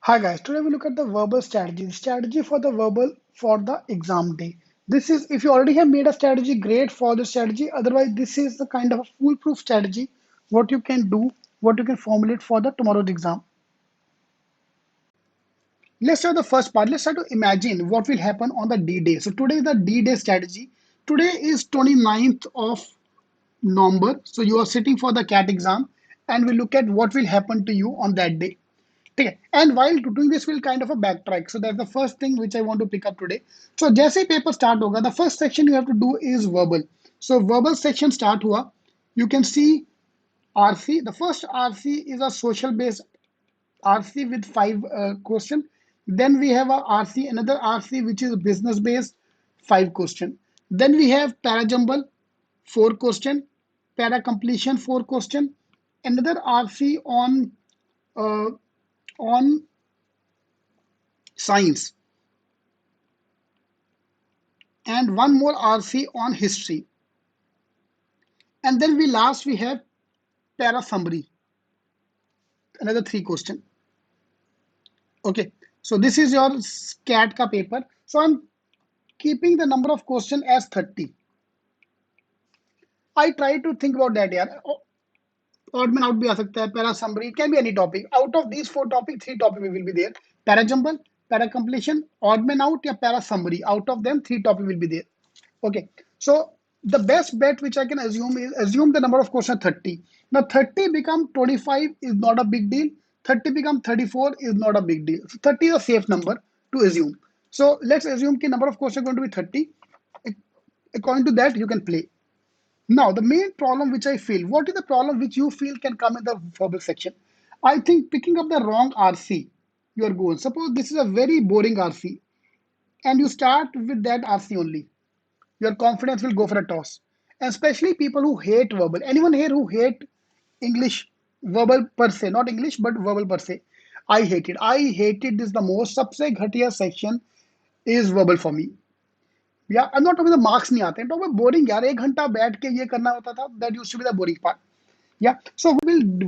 Hi guys, today we look at the verbal strategy. Strategy for the verbal for the exam day. This is if you already have made a strategy, great for the strategy. Otherwise, this is the kind of a foolproof strategy, what you can do, what you can formulate for the tomorrow's exam. Let's start the first part. Let's try to imagine what will happen on the D day. So today is the D day strategy. Today is 29th of November. So you are sitting for the CAT exam and we look at what will happen to you on that day. Okay. And while doing this, we'll kind of a backtrack. So that's the first thing which I want to pick up today. So जैसे paper start होगा, the first section you have to do is verbal. So verbal section start हुआ. You can see RC. The first RC is a social based RC with five question. Then we have a RC, another RC which is business based, five question. Then we have parajumble, four question, para completion, four question. Another RC uh, on science, and one more RC on history. And then we have para summary, another three question. Okay, so this is your CAT ka paper. So I'm keeping the number of question as 30. I try to think about that यार. Odd man out भी आ सकता है, para summary, it can be any topic. Out of these four topics, three topics will be there. Para jumble, para completion, odd man out या para summary. Out of them, three topics will be there. Okay, so the best bet which I can assume is assume the number of questions 30. Now 30 become 25 is not a big deal. 30 become 34 is not a big deal. So 30 is a safe number to assume. So let's assume the number of questions are going to be 30. According to that, you can play. Now, the main problem which I feel, what is the problem which you feel can come in the verbal section? I think picking up the wrong RC, your goal. Suppose this is a very boring RC and you start with that RC only. Your confidence will go for a toss. And especially people who hate verbal. Anyone here who hate English verbal per se, not English, but verbal per se. I hate it. I hated this the most. सबसे घटिया section is verbal for me. Yeah, I'm not talking the marks नहीं आते. I'm talking about boring यार. एक घंटा बैठ के ये करना होता था. That used to be the boring part. Yeah. So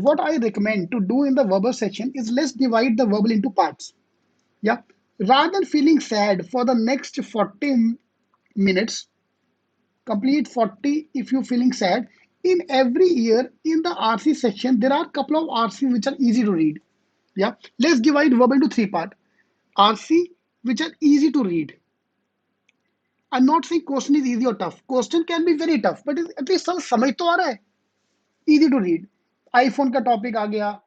what I recommend to do in the verbal section is let's divide the verbal into parts. Yeah. Rather than feeling sad for the next 40 minutes, complete 40 if you're feeling sad. In every year in the RC section, there are a couple of RC which are easy to read. Yeah. Let's divide verbal into three parts. RC which are easy to read. I'm not saying question is easy or tough. Question can be very tough, but at least some समझ तो आ रहा है. Easy to read. iPhone का topic आ गया.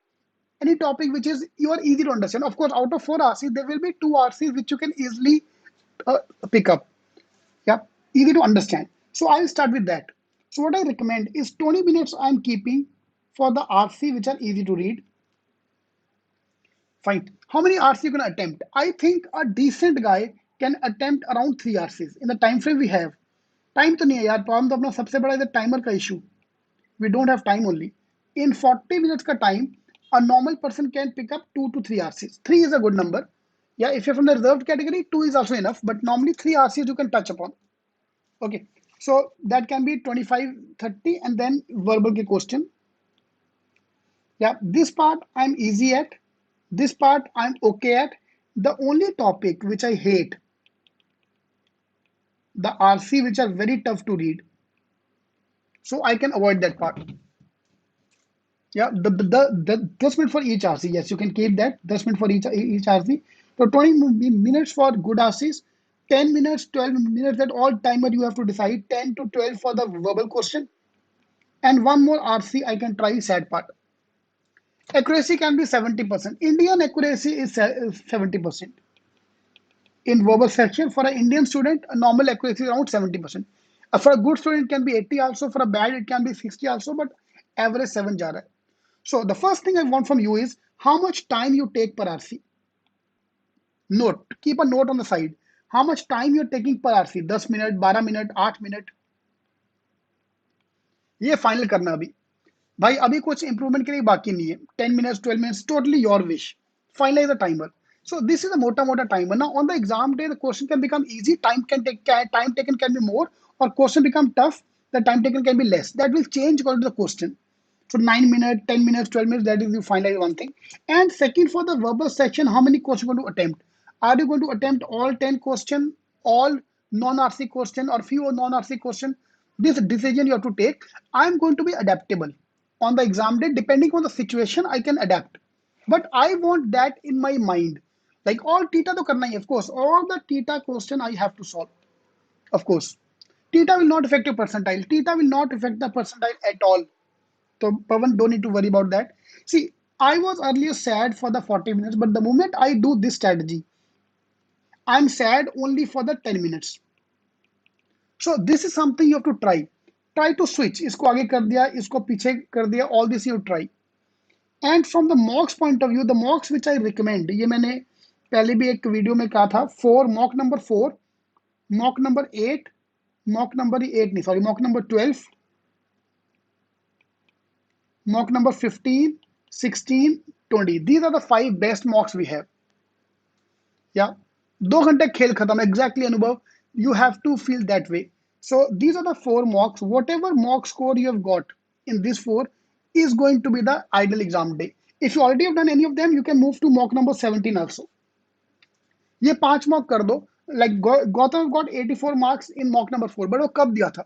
Any topic which is you are easy to understand. Of course, out of four RCs, there will be two RCs which you can easily uh, pick up. Yeah, easy to understand. So I'll start with that. So what I recommend is 20 minutes I'm keeping for the RC which are easy to read. Fine. How many RC you can attempt? I think a decent guy can attempt around 3 RCs in the time frame we have. Time तो नहीं है यार, problem तो अपना सबसे बड़ा है timer का issue. We don't have time only. In 40 minutes ka time, a normal person can pick up 2 to 3 RCs. 3 is a good number. Yeah, if you're from the reserved category, 2 is also enough, but normally 3 RCs you can touch upon. Okay, so that can be 25, 30, and then verbal ke question. Yeah, this part I'm easy at. This part I'm okay at. The only topic which I hate, the RC which are very tough to read. So I can avoid that part. Yeah, the 10 minutes for each RC. Yes, you can keep that 10 minutes for each RC. So 20 minutes for good RCs, 10 minutes, 12 minutes at all timer you have to decide, 10 to 12 for the verbal question, and one more RC I can try sad part. Accuracy can be 70%. Indian accuracy is 70%. In verbal section, for an Indian student, a normal accuracy is around 70%. For a good student, it can be 80 also. For a bad, it can be 60 also. But average 7 जा रहा है. So the first thing I want from you is how much time you take per RC. Note, keep a note on the side. How much time you're taking per RC? 10 minute, 12 minute, 8 minute. ये final करना अभी. भाई अभी कुछ improvement के लिए बाकी नहीं है. 10 minutes, 12 minutes, totally your wish. Finalize the timer. So this is a mota timer. Now on the exam day, the question can become easy. Time taken can be more, or question become tough. The time taken can be less. That will change according to the question. So 9 minutes, 10 minutes, 12 minutes, that is you finalize one thing. And second, for the verbal section, how many questions you going to attempt? Are you going to attempt all 10 questions, all non-RC question or few non-RC question? This decision you have to take. I'm going to be adaptable. On the exam day, depending on the situation, I can adapt. But I want that in my mind. Like all theta to karna hai, of course. All the theta question I have to solve. Of course. Theta will not affect your percentile. Theta will not affect the percentile at all. So Pavan, don't need to worry about that. See, I was earlier sad for the 40 minutes, but the moment I do this strategy, I'm sad only for the 10 minutes. So this is something you have to try. Try to switch. इसको आगे कर दिया, इसको पीछे कर दिया. All this you try. And from the mocks point of view, the mocks which I recommend, ये मैंने पहले भी एक वीडियो में कहा था. 4 mock number 4, mock number 8, mock number 8 नहीं, sorry, mock number 12, mock number 15, 16, 20. These are the 5 best mocks we have. Yeah, 2 घंटे खेल खत्म. Exactly, Anubhav. You have to feel that way. So these are the 4 mocks. Whatever mock score you have got in this 4 is going to be the ideal exam day. If you already have done any of them, you can move to mock number 17 also. ये 5 mock कर दो. Like Gautam got 84 marks in mock number 4, but वो कब दिया था?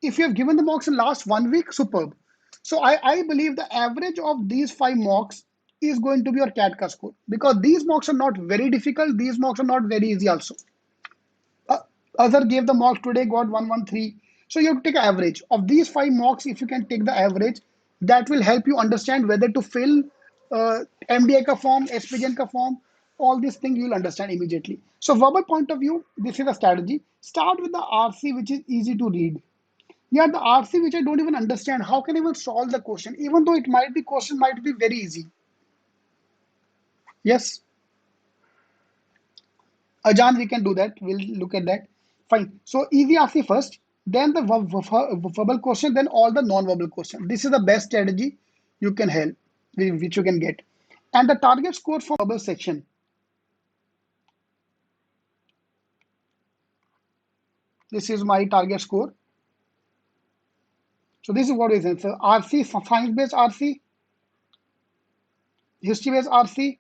If you have given the mocks in last 1 week, superb. So I believe the average of these 5 mocks is going to be your CAT score, because these mocks are not very difficult. These mocks are not very easy also. Other gave the mocks today, got 113. So you have to take an average of these 5 mocks. If you can take the average, that will help you understand whether to fill MDA ka form, SPGN ka form. All these things you will understand immediately. So verbal point of view, this is a strategy. Start with the RC, which is easy to read. Yeah, the RC which I don't even understand. How can I even solve the question? Even though it might be question might be very easy. Yes, Ajan, we can do that. We'll look at that. Fine. So easy RC first, then the verbal question, then all the non-verbal question. This is the best strategy you can help, which you can get. And the target score for verbal section. This is my target score. So this is what is it. So RC, science-based RC, history-based RC,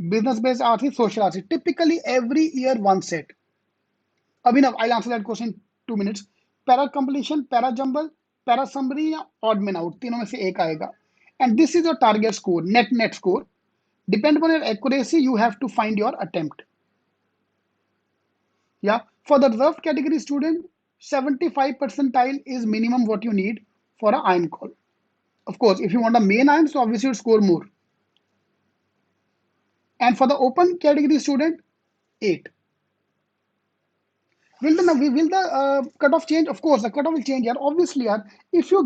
business-based RC, social RC. Typically every year one set. Abhinav, I'll answer that question in 2 minutes. Para completion, para jumble, para summary या odd man out, तीनों में से एक आएगा. And this is your target score, net score. Depend upon your accuracy, you have to find your attempt. Yeah, for the reserved category student, 75 percentile is minimum what you need for a IIM call. Of course, if you want a main IIM, so obviously you score more. And for the open category student, 8. Will the cutoff change? Of course, the cutoff will change here. Obviously, if you